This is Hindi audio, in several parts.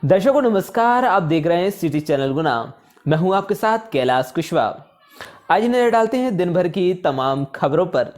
दर्शकों नमस्कार, आप देख रहे हैं सिटी चैनल गुना। मैं हूं आपके साथ कैलाश कुशवाहा। आज नजर डालते हैं दिन भर की तमाम खबरों पर।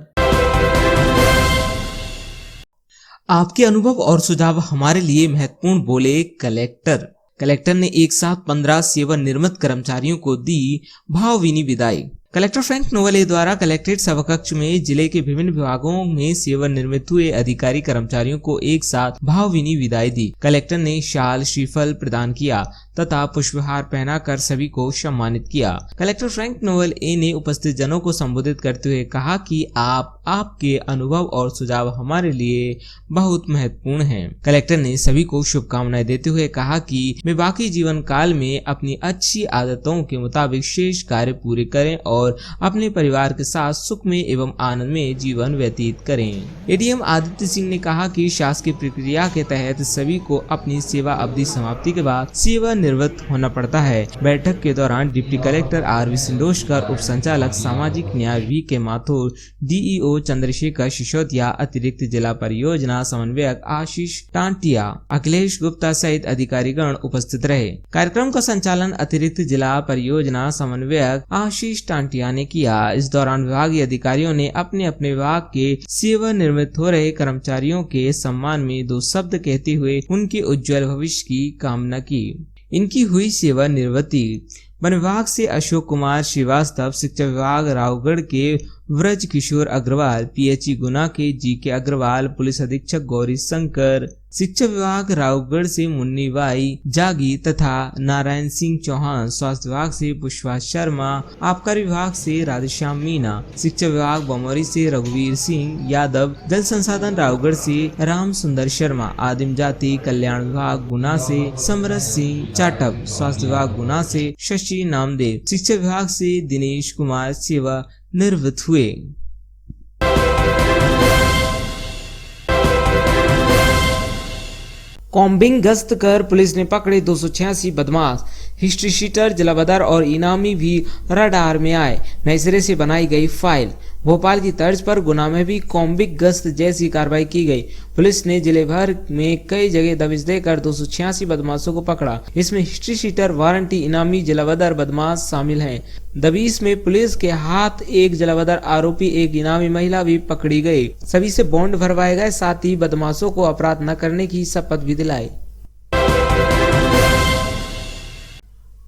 आपके अनुभव और सुझाव हमारे लिए महत्वपूर्ण, बोले कलेक्टर। कलेक्टर ने एक साथ 15 सेवानिवृत्त कर्मचारियों को दी भावभीनी विदाई। कलेक्टर फ्रैंक नोवेले द्वारा कलेक्ट्रेट सभाकक्ष में जिले के विभिन्न विभागों में सेवानिवृत्त हुए अधिकारी कर्मचारियों को एक साथ भावभीनी विदाई दी। कलेक्टर ने शाल श्रीफल प्रदान किया तथा पुष्पहार पहनाकर सभी को सम्मानित किया। कलेक्टर फ्रैंक नोवेले ने उपस्थित जनों को संबोधित करते हुए कहा कि आपके अनुभव और सुझाव हमारे लिए बहुत महत्वपूर्ण हैं। कलेक्टर ने सभी को शुभकामनाएं देते हुए कहा कि वे बाकी जीवन काल में अपनी अच्छी आदतों के मुताबिक शेष कार्य पूरे करें और अपने परिवार के साथ सुख में एवं आनंद में जीवन व्यतीत करें। एडीएम आदित्य सिंह ने कहा कि शासकीय प्रक्रिया के तहत सभी को अपनी सेवा अवधि समाप्ति के बाद सेवानिवृत्त होना पड़ता है। बैठक के दौरान डिप्टी कलेक्टर आर.वी. सिंदोशकर, उप संचालक सामाजिक न्याय V.K. माथुर, डीईओ चंद्रशेखर सिसोदिया, अतिरिक्त जिला परियोजना समन्वयक आशीष टांटिया, अखिलेश गुप्ता सहित अधिकारीगण उपस्थित रहे। कार्यक्रम का संचालन अतिरिक्त जिला परियोजना समन्वयक आशीष टांटिया ने किया। इस दौरान विभागीय अधिकारियों ने अपने अपने विभाग के सेवानिवृत्त हो रहे कर्मचारियों के सम्मान में 2 शब्द कहते हुए उनके उज्जवल भविष्य की कामना की। इनकी हुई सेवानिवृत्ति। वन विभाग से अशोक कुमार श्रीवास्तव, शिक्षा विभाग रावगढ़ के व्रज किशोर अग्रवाल, PHE गुना के GK अग्रवाल, पुलिस अधीक्षक गौरी शंकर, शिक्षा विभाग रावगढ़ से मुन्नी बाई जागी तथा नारायण सिंह चौहान, स्वास्थ्य विभाग से पुष्पा शर्मा, आबकारी विभाग से राधेश्याम मीना, शिक्षा विभाग बमौरी से रघुवीर सिंह यादव, जल संसाधन रावगढ़ से राम सुंदर शर्मा, आदिम जाति कल्याण विभाग गुना से समरस सिंह चाटप, स्वास्थ्य विभाग गुना से शशि नामदेव, शिक्षा विभाग से दिनेश कुमार सेवा निवृत्त हुए। कॉम्बिंग गश्त कर पुलिस ने पकड़े 286 बदमाश। हिस्ट्री शीटर, जलावदर और इनामी भी रडार में आए। नए सिरे से बनाई गई फाइल। भोपाल की तर्ज पर गुना में भी कॉम्बिंग गश्त जैसी कार्रवाई की गई। पुलिस ने जिले भर में कई जगह दबिश देकर 286 बदमाशों को पकड़ा। इसमें हिस्ट्री शीटर, वारंटी, इनामी, जलावदर बदमाश शामिल हैं। दबिश में पुलिस के हाथ एक जलावदर आरोपी, एक इनामी महिला भी पकड़ी गई। सभी से बॉन्ड भरवाए गए, साथ ही बदमाशों को अपराध न करने की शपथ भी दिलाई।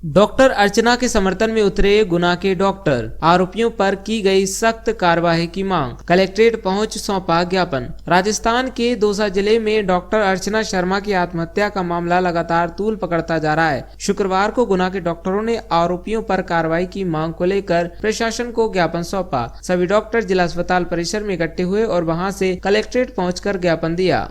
डॉक्टर अर्चना के समर्थन में उतरे गुना के डॉक्टर। आरोपियों पर की गई सख्त कार्यवाही की मांग। कलेक्ट्रेट पहुंच सौंपा ज्ञापन। राजस्थान के दौसा जिले में डॉक्टर अर्चना शर्मा की आत्महत्या का मामला लगातार तूल पकड़ता जा रहा है। शुक्रवार को गुना के डॉक्टरों ने आरोपियों पर कार्रवाई की मांग को लेकर प्रशासन को ज्ञापन सौंपा। सभी डॉक्टर जिला अस्पताल परिसर में इकट्ठे हुए और वहां से कलेक्ट्रेट पहुंचकर ज्ञापन दिया।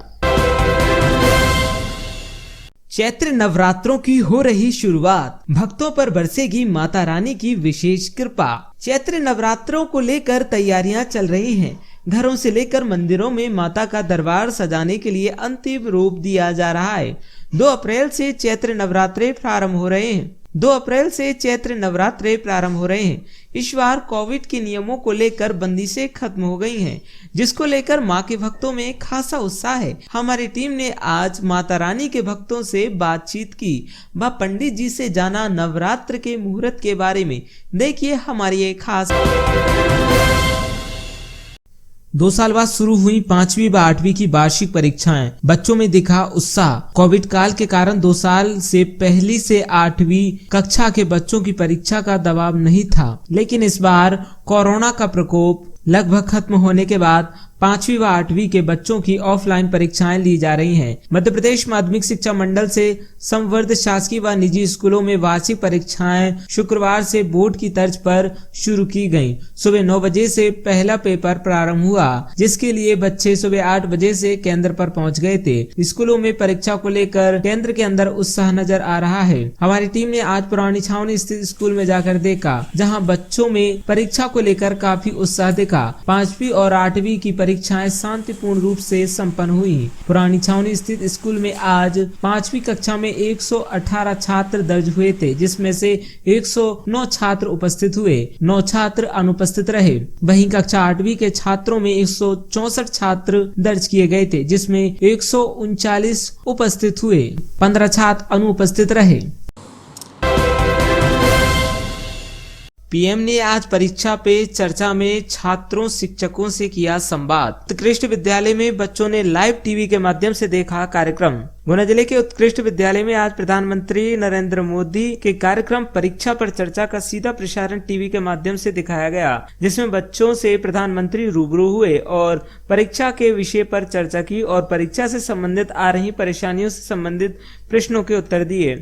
चैत्र नवरात्रों की हो रही शुरुआत, भक्तों पर बरसेगी माता रानी की विशेष कृपा। चैत्र नवरात्रों को लेकर तैयारियां चल रही हैं। घरों से लेकर मंदिरों में माता का दरबार सजाने के लिए अंतिम रूप दिया जा रहा है। 2 अप्रैल से चैत्र नवरात्रे प्रारंभ हो रहे हैं। 2 अप्रैल से चैत्र नवरात्रे प्रारंभ हो रहे हैं। इस बार कोविड के नियमों को लेकर बंदिशें खत्म हो गई हैं, जिसको लेकर मां के भक्तों में खासा उत्साह है। हमारी टीम ने आज माता रानी के भक्तों से बातचीत की व पंडित जी से जाना नवरात्र के मुहूर्त के बारे में। देखिए हमारी एक खास। 2 साल बाद शुरू हुई 5वीं व 8वीं की वार्षिक परीक्षाएं। बच्चों में दिखा उत्साह। कोविड काल के कारण 2 साल से पहली से 8वीं कक्षा के बच्चों की परीक्षा का दबाव नहीं था, लेकिन इस बार कोरोना का प्रकोप लगभग खत्म होने के बाद 5वीं व 8वीं के बच्चों की ऑफलाइन परीक्षाएं ली जा रही हैं। मध्य प्रदेश माध्यमिक शिक्षा मंडल से संवर्धित शासकीय व निजी स्कूलों में वार्षिक परीक्षाएं शुक्रवार से बोर्ड की तर्ज पर शुरू की गईं। सुबह 9 बजे से पहला पेपर प्रारंभ हुआ, जिसके लिए बच्चे सुबह 8 बजे से केंद्र पर पहुंच गए थे। स्कूलों में परीक्षा को लेकर केंद्र के अंदर उत्साह नजर आ रहा है। हमारी टीम ने आज पुरानी छावनी स्थित स्कूल में जाकर देखा, जहाँ बच्चों में परीक्षा को लेकर काफी उत्साह दिखा। 5वीं और 8वीं की परीक्षाएं शांतिपूर्ण रूप से संपन्न हुई। पुरानी छावनी स्थित स्कूल में आज 5वीं कक्षा में 118 छात्र दर्ज हुए थे, जिसमें से 109 छात्र उपस्थित हुए, 9 छात्र अनुपस्थित रहे। वहीं कक्षा 8वीं के छात्रों में 164 छात्र दर्ज किए गए थे, जिसमें 139 उपस्थित हुए, 15 छात्र अनुपस्थित रहे। पीएम ने आज परीक्षा पे चर्चा में छात्रों शिक्षकों से किया संवाद। उत्कृष्ट विद्यालय में बच्चों ने लाइव टीवी के माध्यम से देखा कार्यक्रम। गुना जिले के उत्कृष्ट विद्यालय में आज प्रधानमंत्री नरेंद्र मोदी के कार्यक्रम परीक्षा पर चर्चा का सीधा प्रसारण टीवी के माध्यम से दिखाया गया, जिसमें बच्चों से प्रधानमंत्री रूबरू हुए और परीक्षा के विषय पर चर्चा की और परीक्षा से संबंधित आ रही परेशानियों से संबंधित प्रश्नों के उत्तर दिए।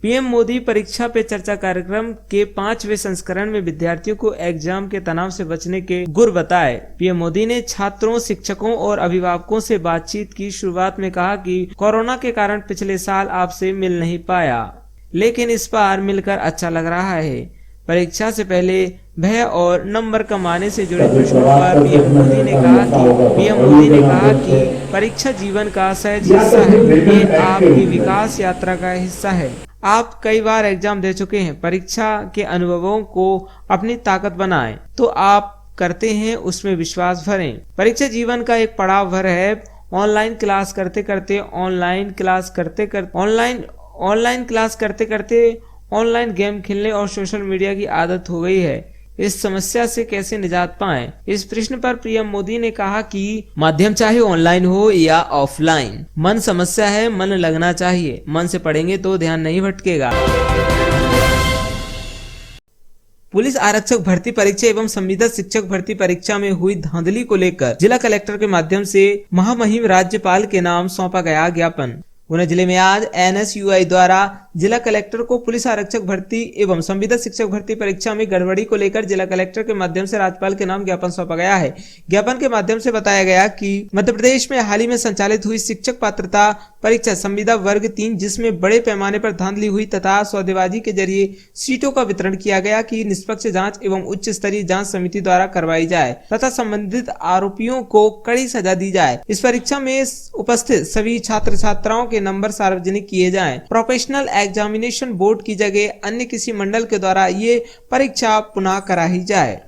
पीएम मोदी परीक्षा पे चर्चा कार्यक्रम के 5वें संस्करण में विद्यार्थियों को एग्जाम के तनाव से बचने के गुर बताए। पीएम मोदी ने छात्रों, शिक्षकों और अभिभावकों से बातचीत की शुरुआत में कहा कि कोरोना के कारण पिछले साल आपसे मिल नहीं पाया, लेकिन इस बार मिलकर अच्छा लग रहा है। परीक्षा से पहले भय और नंबर कमाने से जुड़े प्रश्नों पर पीएम मोदी ने कहा कि परीक्षा जीवन का सहज हिस्सा है, ये आपकी विकास यात्रा का हिस्सा है। आप कई बार एग्जाम दे चुके हैं। परीक्षा के अनुभवों को अपनी ताकत बनाएं, तो आप करते हैं उसमें विश्वास भरें। परीक्षा जीवन का एक पड़ाव भर है। ऑनलाइन क्लास करते करते ऑनलाइन गेम खेलने और सोशल मीडिया की आदत हो गई है। इस समस्या से कैसे निजात पाएं? इस प्रश्न पर पीएम मोदी ने कहा कि माध्यम चाहे ऑनलाइन हो या ऑफलाइन, मन समस्या है, मन लगना चाहिए। मन से पढ़ेंगे तो ध्यान नहीं भटकेगा। पुलिस आरक्षक भर्ती परीक्षा एवं संविदा शिक्षक भर्ती परीक्षा में हुई धांधली को लेकर जिला कलेक्टर के माध्यम से महामहिम राज्यपाल के नाम सौंपा गया ज्ञापन। गुना जिले में आज NSUI द्वारा जिला कलेक्टर को पुलिस आरक्षक भर्ती एवं संविदा शिक्षक भर्ती परीक्षा में गड़बड़ी को लेकर जिला कलेक्टर के माध्यम से राज्यपाल के नाम ज्ञापन सौंपा गया है। ज्ञापन के माध्यम से बताया गया कि मध्य प्रदेश में हाल ही में संचालित हुई शिक्षक पात्रता परीक्षा संविदा वर्ग 3, जिसमें बड़े पैमाने पर धांधली हुई तथा सौदेबाजी के जरिए सीटों का वितरण किया गया, की निष्पक्ष जाँच एवं उच्च स्तरीय जाँच समिति द्वारा करवाई जाए तथा संबंधित आरोपियों को कड़ी सजा दी जाए। इस परीक्षा में उपस्थित सभी छात्र छात्राओं के नंबर सार्वजनिक किए जाएं। प्रोफेशनल एग्जामिनेशन बोर्ड की जगह अन्य किसी मंडल के द्वारा ये परीक्षा पुनः कराई जाए।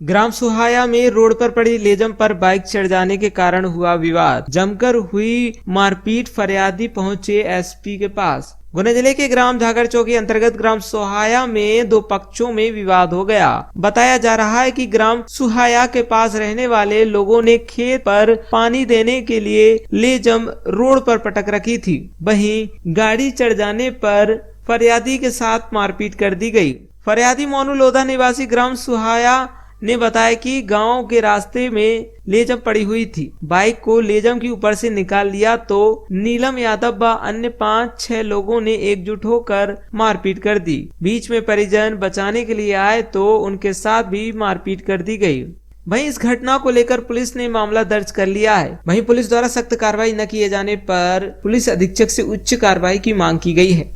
ग्राम सुहाया में रोड पर पड़ी लेजम पर बाइक चढ़ जाने के कारण हुआ विवाद। जमकर हुई मारपीट, फरियादी पहुंचे एसपी के पास। गुना जिले के ग्राम झागर चौकी अंतर्गत ग्राम सुहाया में दो पक्षों में विवाद हो गया। बताया जा रहा है कि ग्राम सुहाया के पास रहने वाले लोगों ने खेत पर पानी देने के लिए लेजम रोड पर पटक रखी थी। वहीं गाड़ी चढ़ जाने पर फरियादी के साथ मारपीट कर दी गई। फरियादी मोनू लोधा निवासी ग्राम सुहाया ने बताया कि गांव के रास्ते में लेजम पड़ी हुई थी। बाइक को लेजम के ऊपर से निकाल लिया तो नीलम यादव व अन्य 5-6 लोगों ने एकजुट होकर मारपीट कर दी। बीच में परिजन बचाने के लिए आए तो उनके साथ भी मारपीट कर दी गई। वहीं इस घटना को लेकर पुलिस ने मामला दर्ज कर लिया है। वहीं पुलिस द्वारा सख्त कार्रवाई न किए जाने पर पुलिस अधीक्षक से उच्च कार्रवाई की मांग की गई है।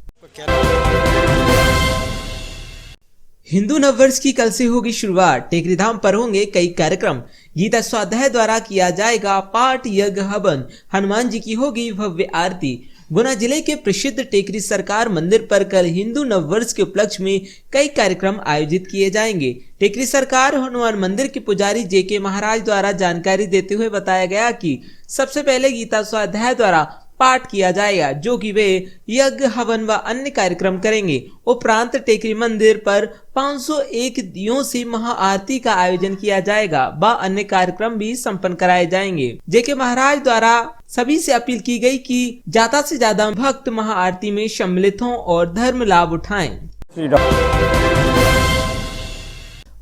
हिंदू नववर्ष की कल से होगी शुरुआत। टेकरी धाम पर होंगे कई कार्यक्रम। गीता स्वाध्याय द्वारा किया जाएगा पाठ, यज्ञ, हवन। हनुमान जी की होगी भव्य आरती। गुना जिले के प्रसिद्ध टेकरी सरकार मंदिर पर कल हिंदू नववर्ष के उपलक्ष्य में कई कार्यक्रम आयोजित किए जाएंगे। टेकरी सरकार हनुमान मंदिर के पुजारी JK महाराज द्वारा जानकारी देते हुए बताया गया कि सबसे पहले गीता स्वाध्याय द्वारा पाठ किया जाएगा, जो कि वे यज्ञ, हवन व अन्य कार्यक्रम करेंगे। उपरांत टेकरी मंदिर पर 501 दियों से महाआरती का आयोजन किया जाएगा व अन्य कार्यक्रम भी संपन्न कराए जाएंगे। JK महाराज द्वारा सभी से अपील की गई कि ज्यादा से ज्यादा भक्त महाआरती में सम्मिलित हों और धर्म लाभ उठाएं।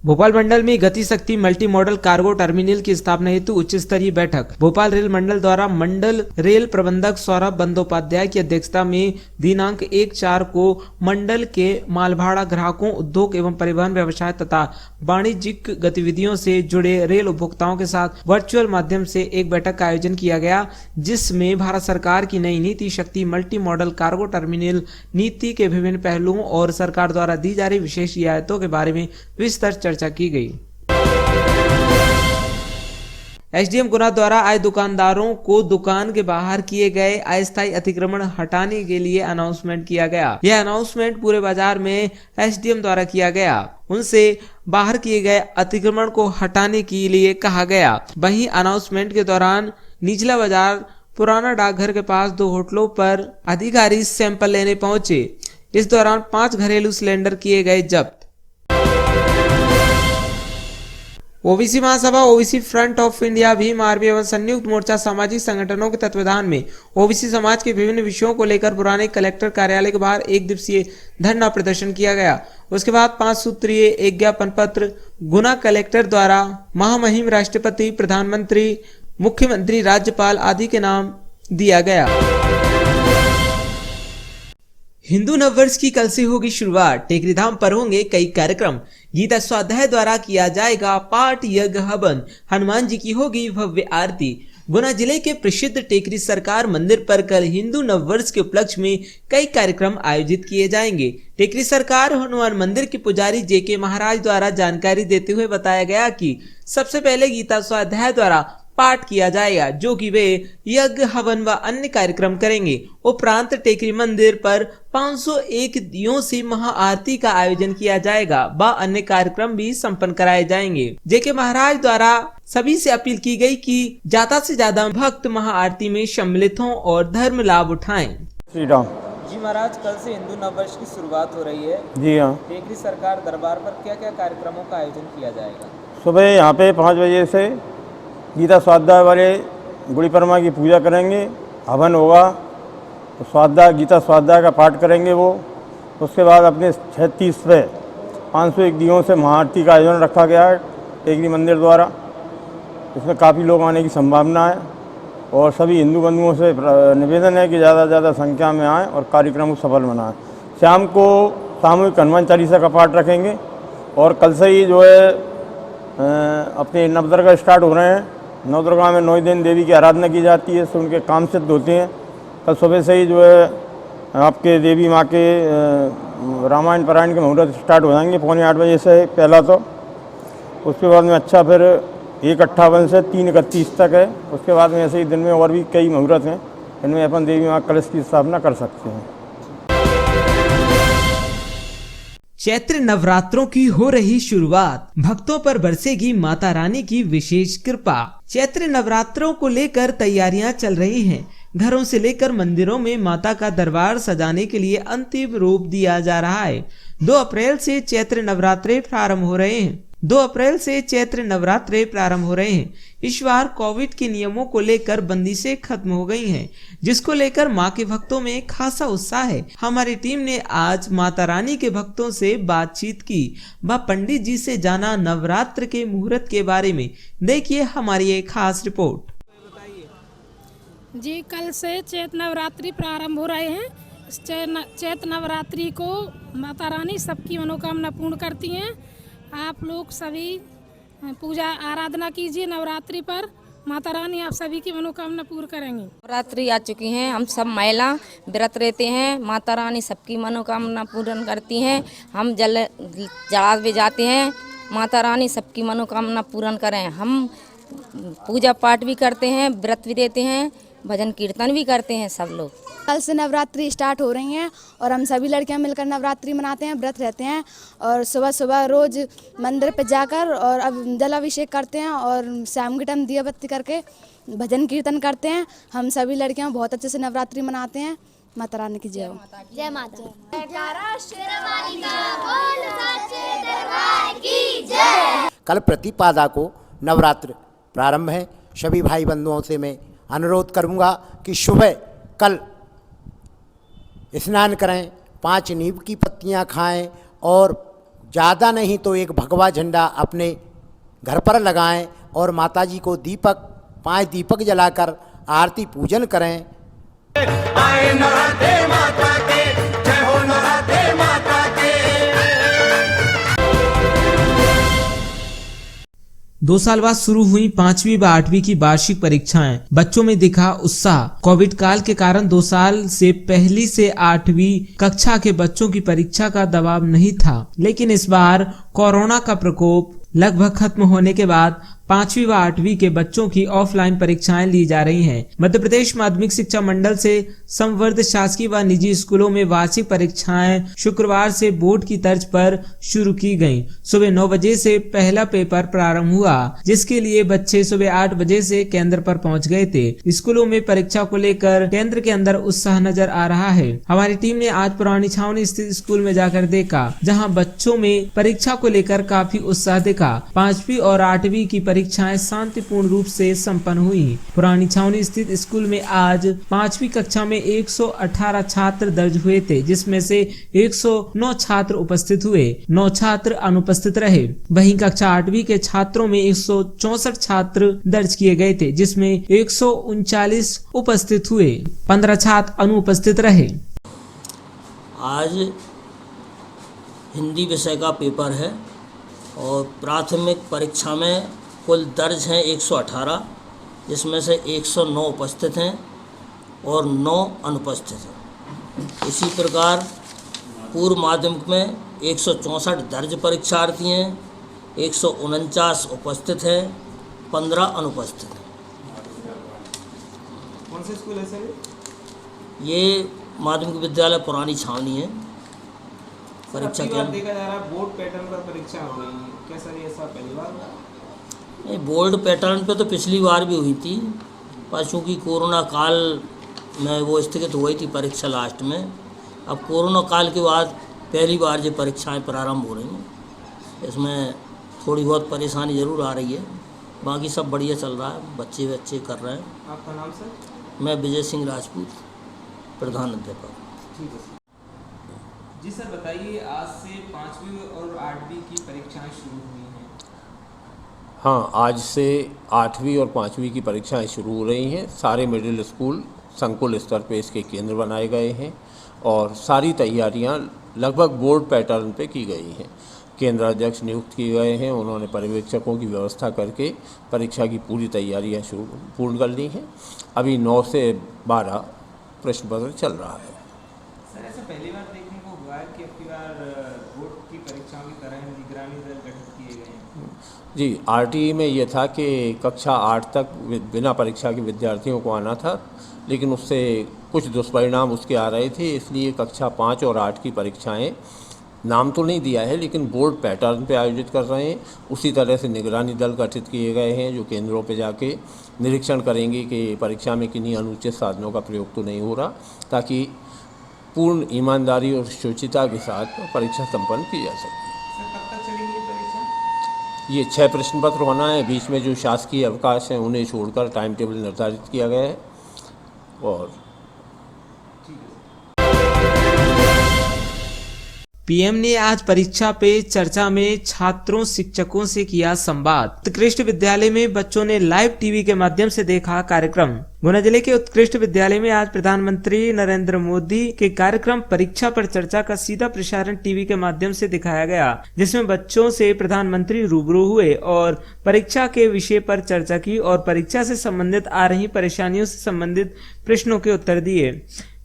भोपाल मंडल में गति शक्ति मल्टी मॉडल कार्गो टर्मिनल की स्थापना हेतु उच्च स्तरीय बैठक। भोपाल रेल मंडल द्वारा मंडल रेल प्रबंधक सौरभ बंदोपाध्याय की अध्यक्षता में दिनांक 1/4 को मंडल के मालभाड़ा ग्राहकों, उद्योग एवं परिवहन व्यवसाय तथा वाणिज्यिक गतिविधियों से जुड़े रेल उपभोक्ताओं के साथ वर्चुअल माध्यम से एक बैठक का आयोजन किया गया, जिसमें भारत सरकार की नई नीति शक्ति मल्टी मॉडल कार्गो टर्मिनल नीति के विभिन्न पहलुओं और सरकार द्वारा दी जा रही विशेष रियायतों के बारे में विस्तार चर्चा की गई। एसडीएम गुना द्वारा आए दुकानदारों को दुकान के बाहर किए गए अस्थायी अतिक्रमण हटाने के लिए अनाउंसमेंट किया गया। यह अनाउंसमेंट पूरे बाजार में एसडीएम द्वारा किया गया। उनसे बाहर किए गए अतिक्रमण को हटाने के लिए कहा गया। वहीं अनाउंसमेंट के दौरान निचला बाजार पुराना डाकघर के पास 2 होटलों पर अधिकारी सैंपल लेने पहुंचे। इस दौरान 5 घरेलू सिलेंडर किए गए जब्त। OBC Mahasabha, OBC front of India, Bhim army एवं संयुक्त मोर्चा सामाजिक संगठनों के तत्वाधान में ओबीसी समाज के विभिन्न विषयों को लेकर पुराने कलेक्टर कार्यालय के बाहर 1 दिवसीय धरना प्रदर्शन किया गया। उसके बाद 5 सूत्रीय एक ज्ञापन पत्र गुना कलेक्टर द्वारा महामहिम राष्ट्रपति, प्रधानमंत्री, मुख्यमंत्री, राज्यपाल आदि के नाम दिया गया। हिंदू नववर्ष की कल से होगी शुरुआत। टेकरी धाम पर होंगे कई कार्यक्रम। गीता स्वाध्याय द्वारा किया जाएगा पाठ, यज्ञ, हवन। हनुमान जी की होगी भव्य आरती। गुना जिले के प्रसिद्ध टेकरी सरकार मंदिर पर कल हिंदू नववर्ष के उपलक्ष्य में कई कार्यक्रम आयोजित किए जाएंगे। टेकरी सरकार हनुमान मंदिर के पुजारी जेके महाराज द्वारा जानकारी देते हुए बताया गया कि सबसे पहले गीता स्वाध्याय द्वारा पाठ किया जाएगा, जो कि वे यज्ञ, हवन व अन्य कार्यक्रम करेंगे। उपरांत टेकरी मंदिर पर 501 दियों से महाआरती का आयोजन किया जाएगा व अन्य कार्यक्रम भी संपन्न कराए जाएंगे। जेके महाराज द्वारा सभी से अपील की गई कि ज्यादा से ज्यादा भक्त महाआरती में सम्मिलित हों और धर्म लाभ उठाएं। श्री राम जी महाराज, कल से हिंदू नववर्ष की शुरुआत हो रही है। जी हाँ, टेकरी सरकार दरबार पर क्या क्या कार्यक्रमों का आयोजन किया जाएगा? सुबह यहाँ पे 5 बजे से गीता स्वाध्याय वाले गुड़ी परमा की पूजा करेंगे, हवन होगा, तो स्वाध्याय गीता स्वाध्याय का पाठ करेंगे वो। उसके बाद अपने 36 पे 501 दियों से महाआरती का आयोजन रखा गया है टेकरी मंदिर द्वारा। इसमें काफ़ी लोग आने की संभावना है और सभी हिंदू बंधुओं से निवेदन है कि ज़्यादा से ज़्यादा संख्या में आएँ और कार्यक्रम को सफल बनाएं। शाम को सामूहिक हनुमान चालीसा का पाठ रखेंगे और कल से ही जो है अपने नवदुर्गा स्टार्ट हो रहे हैं। नवदुर्गा में 9 दिन देवी की आराधना की जाती है, तो उनके काम सिद्ध होते हैं। कल सुबह से ही जो है आपके देवी माँ के रामायण पारायण के मुहूर्त स्टार्ट हो जाएंगे 7:45 बजे से पहला। तो उसके बाद में अच्छा फिर 1:58 से 3:31 तक है। उसके बाद में ऐसे ही दिन में और भी कई मुहूर्त हैं, इनमें अपन देवी माँ कलश की स्थापना कर सकते हैं। चैत्र नवरात्रों की हो रही शुरुआत, भक्तों पर बरसेगी माता रानी की विशेष कृपा। चैत्र नवरात्रों को लेकर तैयारियां चल रही हैं। घरों से लेकर मंदिरों में माता का दरबार सजाने के लिए अंतिम रूप दिया जा रहा है। 2 अप्रैल से चैत्र नवरात्रे प्रारंभ हो रहे हैं। 2 अप्रैल से चैत्र नवरात्रे प्रारंभ हो रहे हैं। इस बार कोविड के नियमों को लेकर बंदिशें खत्म हो गई हैं, जिसको लेकर मां के भक्तों में खासा उत्साह है। हमारी टीम ने आज माता रानी के भक्तों से बातचीत की व पंडित जी से जाना नवरात्र के मुहूर्त के बारे में। देखिए हमारी एक खास रिपोर्ट। जी, कल से चैत्र नवरात्रि प्रारंभ हो रहे हैं। चैत्र नवरात्रि को माता रानी सबकी मनोकामना पूर्ण करती हैं। आप लोग सभी पूजा आराधना कीजिए नवरात्रि पर। माता रानी आप सभी की मनोकामना पूर्ण करेंगी। नवरात्रि आ चुकी हैं, हम सब महिला व्रत रहते हैं। माता रानी सबकी मनोकामना पूर्ण करती हैं। हम जल चढ़ा भी जाते हैं। माता रानी सबकी मनोकामना पूर्ण करें। हम पूजा पाठ भी करते हैं, व्रत भी रहते हैं, भजन कीर्तन भी करते हैं सब लोग। कल से नवरात्रि स्टार्ट हो रही हैं और हम सभी लड़कियां मिलकर नवरात्रि मनाते हैं, व्रत रहते हैं और सुबह सुबह रोज मंदिर पे जाकर और अब जलाभिषेक करते हैं और शाम के टाइम दिया बत्ती करके भजन कीर्तन करते हैं। हम सभी लड़कियां बहुत अच्छे से नवरात्रि मनाते हैं। माता रानी की जय हो। जय माता। कल प्रतिपदा को नवरात्र प्रारंभ है। सभी भाई बंधुओं से मैं अनुरोध करूंगा कि सुबह कल स्नान करें, 5 नीम की पत्तियां खाएं और ज़्यादा नहीं तो एक भगवा झंडा अपने घर पर लगाएं और माताजी को 5 दीपक जलाकर आरती पूजन करें। आए नराते माता के, जय हो नराते माता के। 2 साल बाद शुरू हुई 5वीं व 8वीं की वार्षिक परीक्षाएं। बच्चों में दिखा उत्साह। कोविड काल के कारण 2 साल से पहली से 8वीं कक्षा के बच्चों की परीक्षा का दबाव नहीं था, लेकिन इस बार कोरोना का प्रकोप लगभग खत्म होने के बाद 5वीं व 8वीं के बच्चों की ऑफलाइन परीक्षाएं ली जा रही हैं। मध्य प्रदेश माध्यमिक शिक्षा मंडल से संवर्धित शासकीय व निजी स्कूलों में वार्षिक परीक्षाएं शुक्रवार से बोर्ड की तर्ज पर शुरू की गयी। सुबह 9 बजे से पहला पेपर प्रारंभ हुआ, जिसके लिए बच्चे सुबह 8 बजे से केंद्र पर पहुंच गए थे। स्कूलों में परीक्षा को लेकर केंद्र के अंदर उत्साह नजर आ रहा है। हमारी टीम ने आज पुरानी छावनी स्थित स्कूल में जाकर देखा, जहां बच्चों में परीक्षा को लेकर काफी उत्साह दिखा। 5वीं और 8वीं की परीक्षाएं शांतिपूर्ण रूप से संपन्न हुई। पुरानी छावनी स्थित स्कूल में आज 5वीं कक्षा में 118 छात्र दर्ज हुए थे, जिसमें से 109 छात्र उपस्थित हुए, 9 छात्र अनुपस्थित रहे। वहीं कक्षा 8वीं के छात्रों में 164 छात्र दर्ज किए गए थे, जिसमें 139 उपस्थित हुए, 15 छात्र अनुपस्थित रहे। आज हिंदी विषय का पेपर है और प्राथमिक परीक्षा में कुल दर्ज हैं 118, जिसमें से 109 उपस्थित हैं और 9 अनुपस्थित हैं। इसी प्रकार पूर्व माध्यमिक में 164 दर्ज परीक्षार्थी हैं, 149 उपस्थित हैं, 15 अनुपस्थित हैं। कौन से स्कूल है सर? ये माध्यमिक विद्यालय पुरानी छावनी है। परीक्षा के देखा जा रहा है बोर्ड पैटर्न पर परीक्षा हो रही है, क्या सर ये ऐसा पहली बार? नहीं, बोर्ड पैटर्न पे तो पिछली बार भी हुई थी, पर चूँकि कोरोना काल में वो स्थगित हुई थी परीक्षा लास्ट में। अब कोरोना काल के बाद पहली बार ये परीक्षाएं प्रारंभ हो रही हैं। इसमें थोड़ी बहुत परेशानी ज़रूर आ रही है, बाकी सब बढ़िया चल रहा है, बच्चे कर रहे हैं। आपका नाम सर? मैं विजय सिंह राजपूत, प्रधान अध्यापक। ठीक है सर। जी सर, बताइए, आज से 5वीं और 8वीं की परीक्षाएं शुरू हुई हैं। हाँ, आज से 8वीं और 5वीं की परीक्षाएं शुरू हो रही हैं। सारे मिडिल स्कूल संकुल स्तर पे इसके केंद्र बनाए गए हैं और सारी तैयारियां लगभग बोर्ड पैटर्न पे की गई हैं। केंद्र अध्यक्ष नियुक्त किए गए हैं, उन्होंने पर्यवेक्षकों की व्यवस्था करके परीक्षा की पूरी तैयारियां पूर्ण कर ली हैं। अभी 9 से 12 प्रश्न पत्र चल रहा है। सर, ऐसा पहली बार देखने को हुआ है कि अब बार बोर्ड की परीक्षाओं की तरह निगरानी दल गठित किए गए हैं? जी, आरटीई में ये था कि कक्षा 8 तक बिना परीक्षा के विद्यार्थियों को आना था, लेकिन उससे कुछ दुष्परिणाम उसके आ रहे थे, इसलिए कक्षा 5 और 8 की परीक्षाएं नाम तो नहीं दिया है लेकिन बोर्ड पैटर्न पे आयोजित कर रहे हैं। उसी तरह से निगरानी दल गठित किए गए हैं जो केंद्रों पे जाके निरीक्षण करेंगे कि परीक्षा में किन्हीं अनुचित साधनों का प्रयोग तो नहीं हो रहा, ताकि पूर्ण ईमानदारी और शुचिता के साथ परीक्षा संपन्न की जा सके। कब तक चलेगी ये परीक्षा? ये 6 प्रश्न पत्र होना है, बीच में जो शासकीय अवकाश हैं उन्हें छोड़कर टाइम टेबल निर्धारित किया गया है। और पीएम ने आज परीक्षा पे चर्चा में छात्रों शिक्षकों से किया संवाद। उत्कृष्ट विद्यालय में बच्चों ने लाइव टीवी के माध्यम से देखा कार्यक्रम। गुना जिले के उत्कृष्ट विद्यालय में आज प्रधानमंत्री नरेंद्र मोदी के कार्यक्रम परीक्षा पर चर्चा का सीधा प्रसारण टीवी के माध्यम से दिखाया गया, जिसमें बच्चों से प्रधानमंत्री रूबरू हुए और परीक्षा के विषय पर चर्चा की और परीक्षा से संबंधित आ रही परेशानियों से संबंधित प्रश्नों के उत्तर दिए।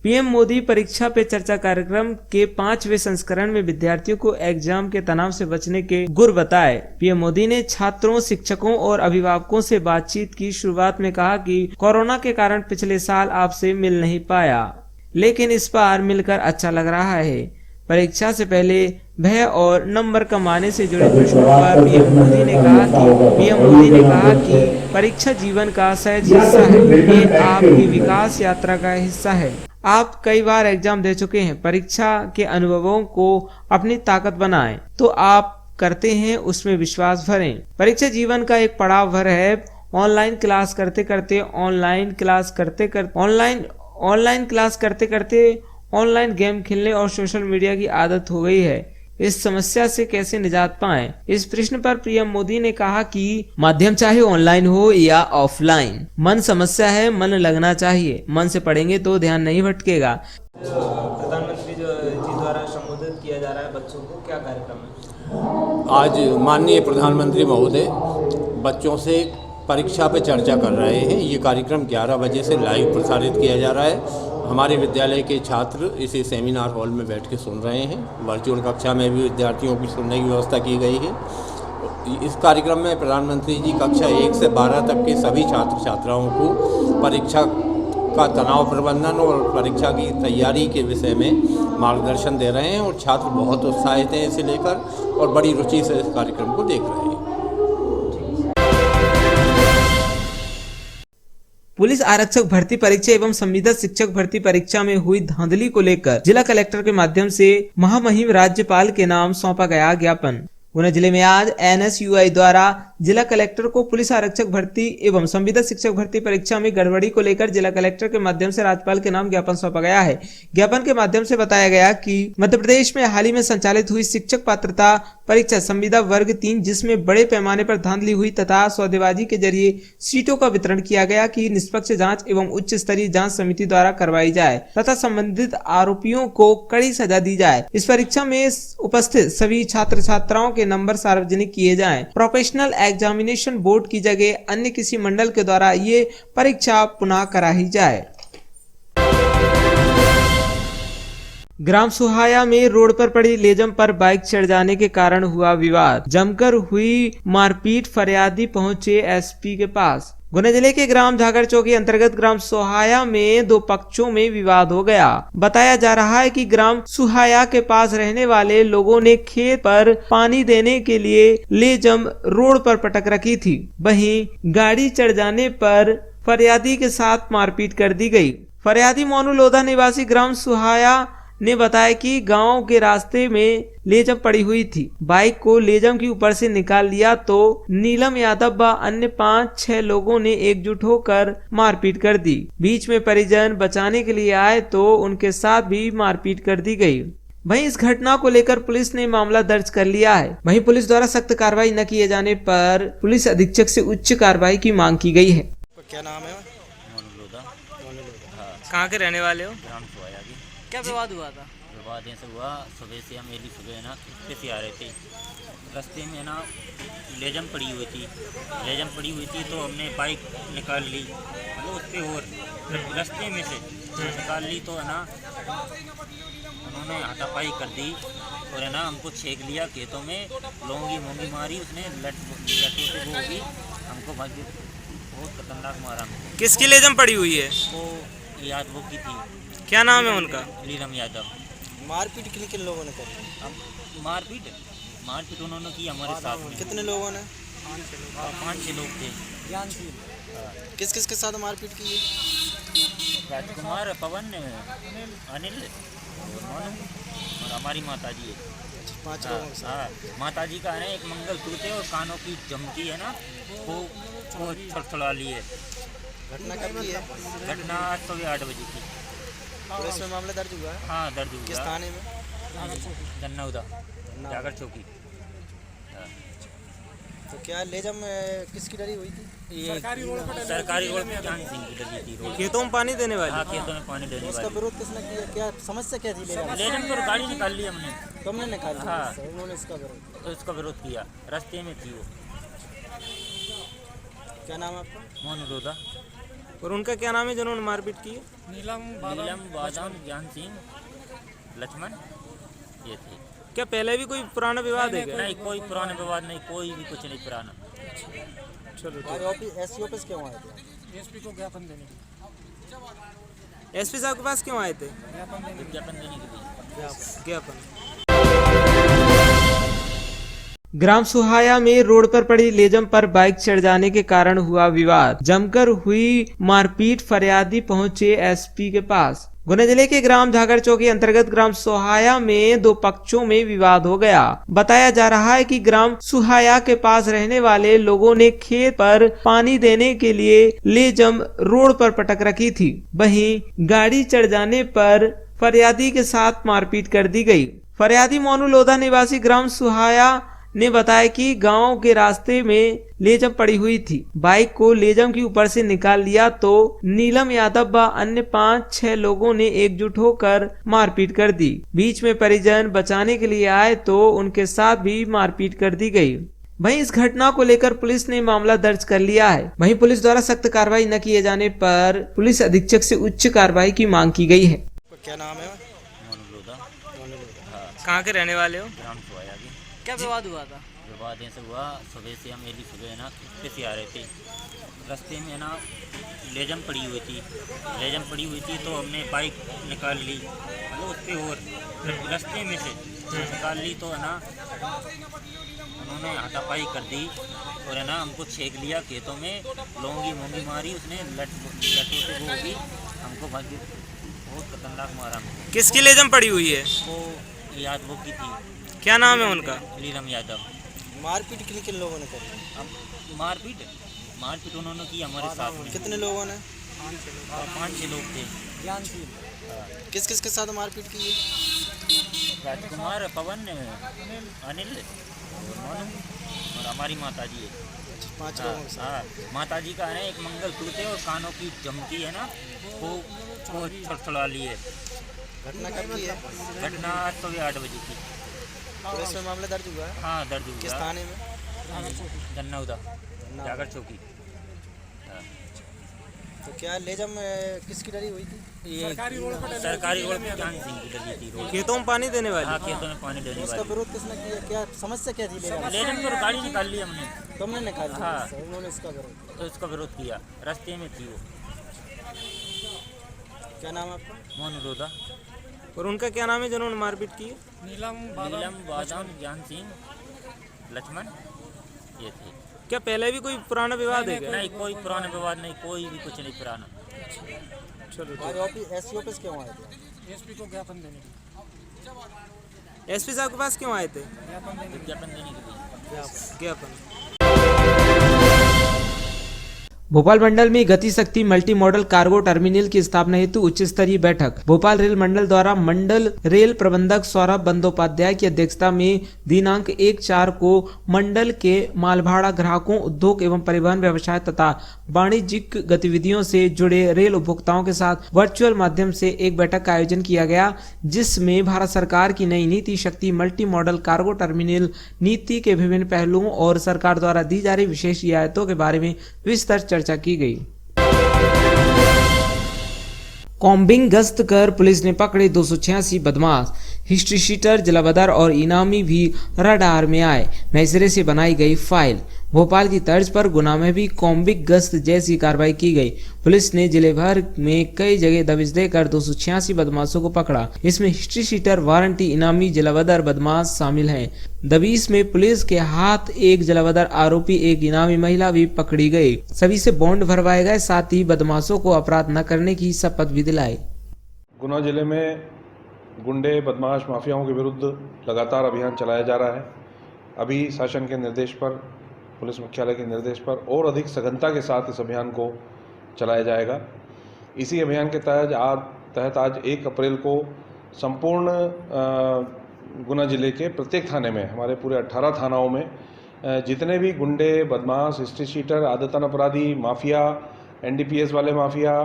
पीएम मोदी परीक्षा पे चर्चा कार्यक्रम के 5वें संस्करण में विद्यार्थियों को एग्जाम के तनाव से बचने के गुर बताए। पीएम मोदी ने छात्रों, शिक्षकों और अभिभावकों से बातचीत की शुरुआत में कहा कि कोरोना के कारण पिछले साल आपसे मिल नहीं पाया, लेकिन इस बार मिलकर अच्छा लग रहा है। परीक्षा से पहले भय और नंबर कमाने से जुड़े प्रश्नों पर पीएम मोदी ने कहा कि परीक्षा जीवन का सहज हिस्सा है, ये आपकी विकास यात्रा का हिस्सा है। आप कई बार एग्जाम दे चुके हैं, परीक्षा के अनुभवों को अपनी ताकत बनाएं, तो आप करते हैं उसमें विश्वास भरें। परीक्षा जीवन का एक पड़ाव भर है। ऑनलाइन क्लास करते ऑनलाइन गेम खेलने और सोशल मीडिया की आदत हो गई है। इस समस्या से कैसे निजात पाएं? इस प्रश्न पर पीएम मोदी ने कहा कि माध्यम चाहे ऑनलाइन हो या ऑफलाइन, मन समस्या है, मन लगना चाहिए। मन से पढ़ेंगे तो ध्यान नहीं भटकेगा। प्रधानमंत्री जी द्वारा संबोधित किया जा रहा है बच्चों को, क्या कार्यक्रम है? आज माननीय प्रधानमंत्री महोदय बच्चों से परीक्षा पे चर्चा कर रहे हैं। ये कार्यक्रम 11 बजे से लाइव प्रसारित किया जा रहा है। हमारे विद्यालय के छात्र इसे सेमिनार हॉल में बैठ के सुन रहे हैं। वर्चुअल कक्षा में भी विद्यार्थियों की सुनने की व्यवस्था की गई है। इस कार्यक्रम में प्रधानमंत्री जी कक्षा 1 से 12 तक के सभी छात्र छात्राओं को परीक्षा का तनाव प्रबंधन और परीक्षा की तैयारी के विषय में मार्गदर्शन दे रहे हैं और छात्र बहुत उत्साहित हैं इसे लेकर और बड़ी रुचि से इस कार्यक्रम को देख रहे हैं। पुलिस आरक्षक भर्ती परीक्षा एवं संविदा शिक्षक भर्ती परीक्षा में हुई धांधली को लेकर जिला कलेक्टर के माध्यम से महामहिम राज्यपाल के नाम सौंपा गया ज्ञापन। गुना जिले में आज NSUI द्वारा जिला कलेक्टर को पुलिस आरक्षक भर्ती एवं संविदा शिक्षक भर्ती परीक्षा में गड़बड़ी को लेकर जिला कलेक्टर के माध्यम से राज्यपाल के नाम ज्ञापन सौंपा गया है। ज्ञापन के माध्यम से बताया गया कि मध्य प्रदेश में हाल ही में संचालित हुई शिक्षक पात्रता परीक्षा संविदा वर्ग 3 जिसमें बड़े पैमाने पर धांधली हुई तथा सौदेबाजी के जरिए सीटों का वितरण किया गया कि निष्पक्ष जांच एवं उच्च स्तरीय जांच समिति द्वारा करवाई जाए तथा संबंधित आरोपियों को कड़ी सजा दी जाए। इस परीक्षा में उपस्थित सभी छात्र छात्राओं के नंबर सार्वजनिक किए जाएं। प्रोफेशनल एग्जामिनेशन बोर्ड की जगह अन्य किसी मंडल के द्वारा ये परीक्षा पुनः कराई जाए। ग्राम सुहाया में रोड पर पड़ी लेजम पर बाइक चढ़ जाने के कारण हुआ विवाद। जमकर हुई मारपीट, फरियादी पहुंचे SP के पास। गुना जिले के ग्राम झागर चौकी अंतर्गत ग्राम सुहाया में दो पक्षों में विवाद हो गया। बताया जा रहा है कि ग्राम सुहाया के पास रहने वाले लोगों ने खेत पर पानी देने के लिए लेजम रोड पर पटक रखी थी। वहीं गाड़ी चढ़ जाने पर फरियादी के साथ मारपीट कर दी गई। फरियादी मोनू लोधा निवासी ग्राम सुहाया ने बताया कि गांव के रास्ते में लेजम पड़ी हुई थी। बाइक को लेजम के ऊपर से निकाल लिया तो नीलम यादव व अन्य 5-6 लोगों ने एकजुट होकर मारपीट कर दी। बीच में परिजन बचाने के लिए आए तो उनके साथ भी मारपीट कर दी गई। वहीं इस घटना को लेकर पुलिस ने मामला दर्ज कर लिया है। वहीं पुलिस द्वारा सख्त कार्रवाई न किए जाने पर पुलिस अधीक्षक से उच्च कार्रवाई की मांग की गई है। क्या नाम है? कहाँ के रहने वाले हो? क्या विवाद हुआ था? विवाद ऐसे हुआ, सुबह से हम मेरी सुबह ना खेत से आ रहे थे, रास्ते में ना लेजम पड़ी हुई थी तो हमने बाइक निकाल ली, मतलब उसके और रास्ते में से निकाल ली तो है ना उन्होंने हाथापाई कर दी और है ना हमको छेक लिया खेतों में, लोंगी मारी उसने, लटों से वो भी हमको बहुत खतरनाक मारा। किसकी लेजम पड़ी हुई है? वो यादवों की थी। क्या नाम है उनका? नीलम यादव। मारपीट किन लोगों ने करी? मारपीट उन्होंने की हमारे साथ में। कितने लोगों ने? 5-6 लोग थे। किस किस के साथ मारपीट की है? राजकुमार, पवन, अनिल और मनु और हमारी माता जी है। 5 लोगों के साथ। माता जी का है ना एक मंगलसूत्र है और कानों की झमकी है ना वो छड़छड़ा ली है। घटना कब की है? घटना आज सुबह 8 बजे की। पुलिस में मामला दर्ज हुआ है? हाँ दर्ज हुआ। किस थाने में? गन्नौदा जागर चौकी। तो क्या लेजम किसकी डरी हुई थी? सरकारी रोड पर जान सिंह की डरी थी। रोड खेतों में पानी देने वाली? हाँ खेतों में पानी देने उसका वाली। विरोध किसने किया? क्या समस्या क्या थी? लेजम पर गाड़ी निकाल ली हमने। तुमने निकाली? हाँ। उन्होंने इसका विरोध किया, रास्ते में थी वो। क्या नाम है आपका? मोनू लोधा। और उनका क्या नाम है जिन्होंने मारपीट की? नीलम बादाम, ज्ञान सिंह, लक्ष्मण, ये थे। क्या पहले भी कोई पुराना विवाद है? नहीं, कोई पुराना विवाद नहीं, कोई भी कुछ नहीं पुराना। चलो एसपी ऑफिस क्यों आए थे? एसपी को ज्ञापन देने। SP साहब के पास क्यों आए थे? ज्ञापन देने के लिए। ज्ञापन। ग्राम सुहाया में रोड पर पड़ी लेजम पर बाइक चढ़ जाने के कारण हुआ विवाद। जमकर हुई मारपीट, फरियादी पहुंचे SP के पास। गुना जिले के ग्राम झागर चौकी अंतर्गत ग्राम सुहाया में दो पक्षों में विवाद हो गया। बताया जा रहा है कि ग्राम सुहाया के पास रहने वाले लोगों ने खेत पर पानी देने के लिए लेजम रोड पर पटक रखी थी। वहीं गाड़ी चढ़ जाने पर फरियादी के साथ मारपीट कर दी गई। फरियादी मोनू लोधा निवासी ग्राम सुहाया ने बताया कि गांव के रास्ते में लेजम पड़ी हुई थी। बाइक को लेजम के ऊपर से निकाल लिया तो नीलम यादव व अन्य 5-6 लोगों ने एकजुट होकर मारपीट कर दी। बीच में परिजन बचाने के लिए आए तो उनके साथ भी मारपीट कर दी गई। वहीं इस घटना को लेकर पुलिस ने मामला दर्ज कर लिया है। वहीं पुलिस द्वारा सख्त कार्रवाई न किए जाने पर पुलिस अधीक्षक से उच्च कार्रवाई की मांग की गई है। क्या नाम है? मोनू लोधा। कहाँ के रहने वाले हो? ग्राम सुहाया की। क्या विवाद हुआ था? बर्बाद ऐसे हुआ, सुबह से हम मेरी सुबह है ना खेत से आ रहे थे, रास्ते में है ना लेजम पड़ी हुई थी तो हमने बाइक निकाल ली, मतलब उस पर और रास्ते में से निकाल ली तो है ना उन्होंने हाथापाई कर दी और है ना हमको छेक लिया खेतों में, लौंगी मोंगी मारी उसने, लटों से वो होगी हमको, भाग्य बहुत खतरनाक मारा हमको। किसकी लेजम पड़ी हुई है? वो यादव की थी। क्या नाम है उनका? लीलम यादव। मारपीट किन किन लोगों ने करी? मारपीट उन्होंने की हमारे साथ में। कितने लोगों ने? 5-6 लोग थे। किस किस के साथ मारपीट की है? राजकुमार, पवन, अनिल और मोनू और हमारी माताजी है। 5 लोगों के साथ। हाँ, माताजी का है एक मंगलसूत्र है और कानों की झुमकी है ना वो छुड़छुड़ा ली है। घटना कब की है? घटना सुबह 8 बजे की। पुलिस में मामला दर्ज हुआ है? हाँ, दर्ज हुआ। किस थाने में? धन्नौदा जागर चौकी। तो क्या लेजम किसकी डरी हुई थी? ये सरकारी रोड पे जान सिंह की डली थी रोड। खेतों में पानी देने वाली? हाँ, खेतों में पानी देने उसका वाली। विरोध किसने किया? क्या समस्या क्या थी? लेजम को गाड़ी निकाल ली हमने। तुमने निकाल ली? हाँ। उन्होंने इसका विरोध? तो इसका विरोध किया, रास्ते में थी वो। क्या नाम है आपका? मोनू रोदा। और उनका क्या नाम है जिन्होंने मारपीट की? नीलम बादाम, ज्ञान सिंह, लक्ष्मण, ये थे। क्या पहले भी कोई पुराना विवाद है क्या? नहीं, कोई पुराना विवाद नहीं, कोई भी कुछ नहीं पुराना। चलो एसपी ऑफिस क्यों आए थे? एसपी को ज्ञापन देने के लिए। एसपी साहब के पास क्यों आए थे? विज्ञापन देने के लिए। ज्ञापन। भोपाल मंडल में गति शक्ति मल्टी मॉडल कार्गो टर्मिनल की स्थापना हेतु उच्च स्तरीय बैठक। भोपाल रेल मंडल द्वारा मंडल रेल प्रबंधक सौरभ बंदोपाध्याय की अध्यक्षता में दिनांक 1/4 को मंडल के मालभाड़ा ग्राहकों, उद्योग एवं परिवहन व्यवसाय तथा वाणिज्यिक गतिविधियों से जुड़े रेल उपभोक्ताओं के साथ वर्चुअल माध्यम से एक बैठक का आयोजन किया गया, जिसमें भारत सरकार की नई नीति शक्ति मल्टी मॉडल कार्गो टर्मिनल नीति के विभिन्न पहलुओं और सरकार द्वारा दी जा रही विशेष रियायतों के बारे में विस्तृत चर्चा की गई। कॉम्बिंग गश्त कर पुलिस ने पकड़े 286 बदमाश, हिस्ट्री शीटर, जलावदर और इनामी भी रडार में आए। नए सिरे से बनाई गई फाइल। भोपाल की तर्ज पर गुना में भी कॉम्बिंग गश्त जैसी कार्रवाई की गई। पुलिस ने जिले भर में कई जगह दबिश देकर 286 बदमाशों को पकड़ा। इसमें हिस्ट्री शीटर, वारंटी, इनामी, जलावदर बदमाश शामिल हैं। दबिश में पुलिस के हाथ एक जलावदर आरोपी, एक इनामी महिला भी पकड़ी गई। सभी से बॉन्ड भरवाए गए, साथ ही बदमाशों को अपराध न करने की शपथ भी दिलाई। गुना जिले में गुंडे, बदमाश, माफियाओं के विरुद्ध लगातार अभियान चलाया जा रहा है। अभी शासन के निर्देश पर, पुलिस मुख्यालय के निर्देश पर और अधिक सघनता के साथ इस अभियान को चलाया जाएगा। इसी अभियान के तहत आज 1 अप्रैल को संपूर्ण गुना जिले के प्रत्येक थाने में, हमारे पूरे 18 थानाओं में जितने भी गुंडे, बदमाश, हिस्ट्री शीटर, आदतन अपराधी, माफिया, NDPS वाले माफिया,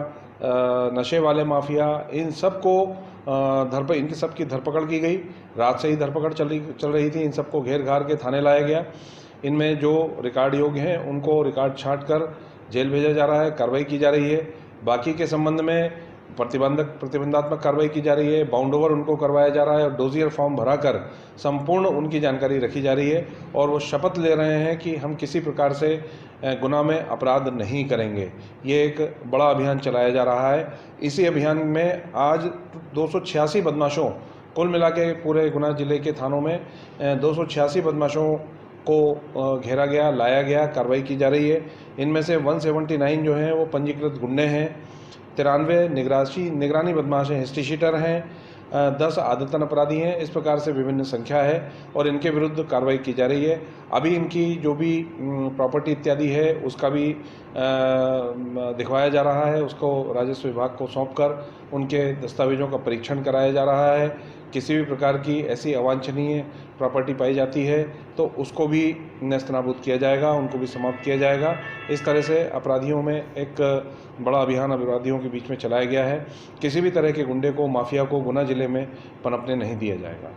नशे वाले माफिया, इन सबको इनकी सबकी धरपकड़ की गई। रात से ही धरपकड़ चल रही थी। इन सबको घेर घार के थाने लाया गया। इनमें जो रिकॉर्ड योग्य हैं उनको रिकॉर्ड छांट कर जेल भेजा जा रहा है, कार्रवाई की जा रही है। बाकी के संबंध में प्रतिबंधात्मक कार्रवाई की जा रही है, बाउंड ओवर उनको करवाया जा रहा है और डोजियर फॉर्म भराकर संपूर्ण उनकी जानकारी रखी जा रही है और वो शपथ ले रहे हैं कि हम किसी प्रकार से गुनाह में अपराध नहीं करेंगे। ये एक बड़ा अभियान चलाया जा रहा है। इसी अभियान में आज 286 बदमाशों, कुल मिला के पूरे गुना जिले के थानों में 286 बदमाशों को घेरा गया, लाया गया, कार्रवाई की जा रही है। इनमें से 179 जो हैं वो पंजीकृत गुंडे हैं, 93 निगरानी बदमाश हैं, हिस्ट्री शीटर हैं, 10 आदतन अपराधी हैं। इस प्रकार से विभिन्न संख्या है और इनके विरुद्ध कार्रवाई की जा रही है। अभी इनकी जो भी प्रॉपर्टी इत्यादि है उसका भी दिखवाया जा रहा है, उसको राजस्व विभाग को सौंपकर उनके दस्तावेजों का परीक्षण कराया जा रहा है। किसी भी प्रकार की ऐसी अवांछनीय प्रॉपर्टी पाई जाती है तो उसको भी नेस्तनाबूद किया जाएगा, उनको भी समाप्त किया जाएगा। इस तरह से अपराधियों में एक बड़ा अभियान अपराधियों के बीच में चलाया गया है। किसी भी तरह के गुंडे को, माफिया को गुना जिले में पनपने नहीं दिया जाएगा।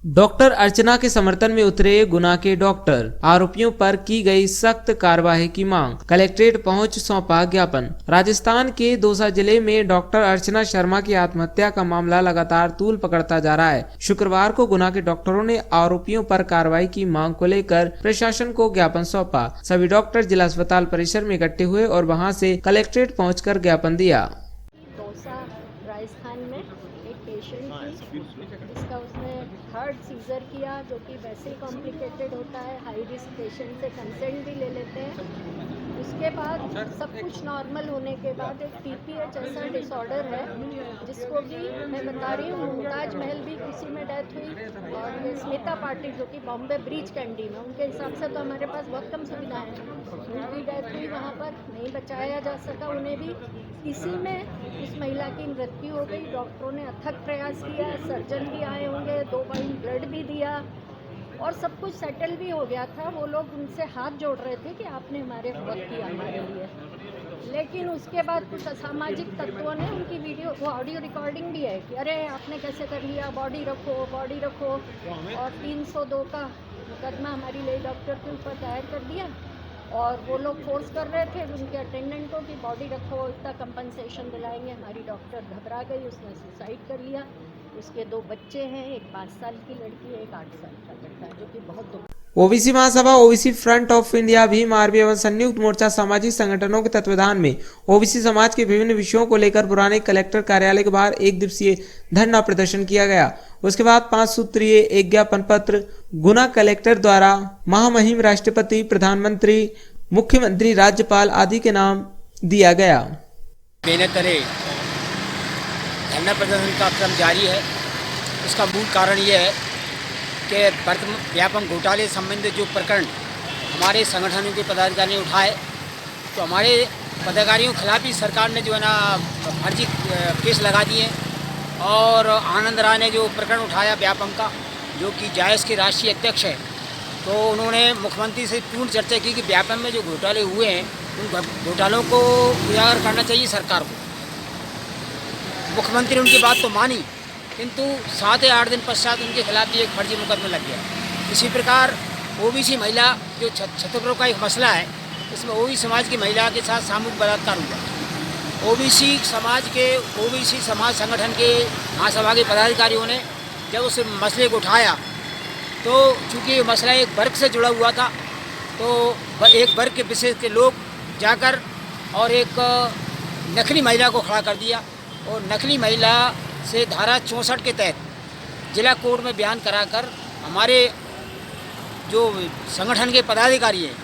डॉक्टर अर्चना के समर्थन में उतरे गुना के डॉक्टर, आरोपियों पर की गई सख्त कार्रवाई की मांग, कलेक्ट्रेट पहुंच सौंपा ज्ञापन। राजस्थान के दौसा जिले में डॉक्टर अर्चना शर्मा की आत्महत्या का मामला लगातार तूल पकड़ता जा रहा है। शुक्रवार को गुना के डॉक्टरों ने आरोपियों पर कार्रवाई की मांग को लेकर प्रशासन को ज्ञापन सौंपा। सभी डॉक्टर जिला अस्पताल परिसर में इकट्ठे हुए और वहां से कलेक्ट्रेट पहुंचकर ज्ञापन दिया। दौसा राजस्थान में एक पेशेंट थी जिसका उसने थर्ड सीजर किया, जो कि वैसे ही कॉम्प्लिकेटेड होता है। हाई रिस्क पेशेंट से कंसेंट भी ले लेते हैं। उसके बाद सब कुछ नॉर्मल होने के बाद एक TPH ऐसा डिसऑर्डर है जिसको कि मैं बता रही हूँ, मुमताज महल भी किसी में डेथ हुई और ये स्मिता पाटिल जो कि बॉम्बे ब्रीच कैंडी में, उनके हिसाब से तो हमारे पास बहुत कम सुविधाएं हैं, उनकी डेथ हुई, वहाँ पर नहीं बचाया जा सका उन्हें भी। इसी में उस महिला की मृत्यु हो गई। डॉक्टरों ने अथक प्रयास किया, सर्जन भी आए होंगे, 2 पॉइंट ब्लड भी दिया और सब कुछ सेटल भी हो गया था। वो लोग उनसे हाथ जोड़ रहे थे कि आपने हमारे बहुत किया हमारे लिए, लेकिन उसके बाद कुछ असामाजिक तत्वों ने उनकी वीडियो, वो ऑडियो रिकॉर्डिंग भी है कि अरे आपने कैसे कर लिया, बॉडी रखो बॉडी रखो, और 302 का मुकदमा हमारी लेडी डॉक्टर के ऊपर दायर कर दिया। और वो लोग फोर्स कर रहे थे उनके अटेंडेंट को कि बॉडी रखो, इतना कंपनसेशन दिलाएंगे। हमारी डॉक्टर घबरा गई, उसने सुसाइड कर लिया। उसके 2 बच्चे हैं, एक 5 साल की लड़की है, एक 8 साल का लड़का है, जो कि बहुत दुख। OBC Mahasabha, OBC front of India, Bhim RB एवं संयुक्त मोर्चा सामाजिक संगठनों के तत्वाधान में ओबीसी समाज के विभिन्न विषयों को लेकर पुराने कलेक्टर कार्यालय के बाहर 1 दिवसीय धरना प्रदर्शन किया गया। उसके बाद 5 सूत्रीय एक ज्ञापन पत्र गुना कलेक्टर द्वारा महामहिम राष्ट्रपति, प्रधानमंत्री, मुख्यमंत्री, राज्यपाल आदि के नाम दिया गया। बेनतरे धरना प्रदर्शन का क्रम जारी है। इसका मूल कारण यह है कि व्यापम घोटाले संबंधित जो प्रकरण हमारे संगठनों के पदाधिकारियों ने उठाए, तो हमारे पदाधिकारियों के खिलाफ ही सरकार ने जो है ना फर्जी केस लगा दिए। और आनंद राय ने जो प्रकरण उठाया व्यापम का, जो कि जायज़ के राष्ट्रीय अध्यक्ष है, तो उन्होंने मुख्यमंत्री से पूर्ण चर्चा की कि व्यापम में जो घोटाले हुए हैं उन घोटालों को उजागर करना चाहिए सरकार को। मुख्यमंत्री ने उनकी बात तो मानी, किंतु 7 या 8 दिन पश्चात उनके खिलाफ भी एक फर्जी मुकदमा लग गया। इसी प्रकार ओबीसी महिला जो छत्तीसगढ़ का एक मसला है, इसमें ओबीसी समाज की महिला के साथ सामूहिक बलात्कार हुआ। ओबीसी समाज संगठन के महासभा के पदाधिकारियों ने जब उस मसले को उठाया, तो चूँकि ये मसला एक वर्ग से जुड़ा हुआ था, तो एक वर्ग के विशेष के लोग जाकर और एक नकली महिला को खड़ा कर दिया और नकली महिला से धारा 64 के तहत जिला कोर्ट में बयान कराकर हमारे जो संगठन के पदाधिकारी हैं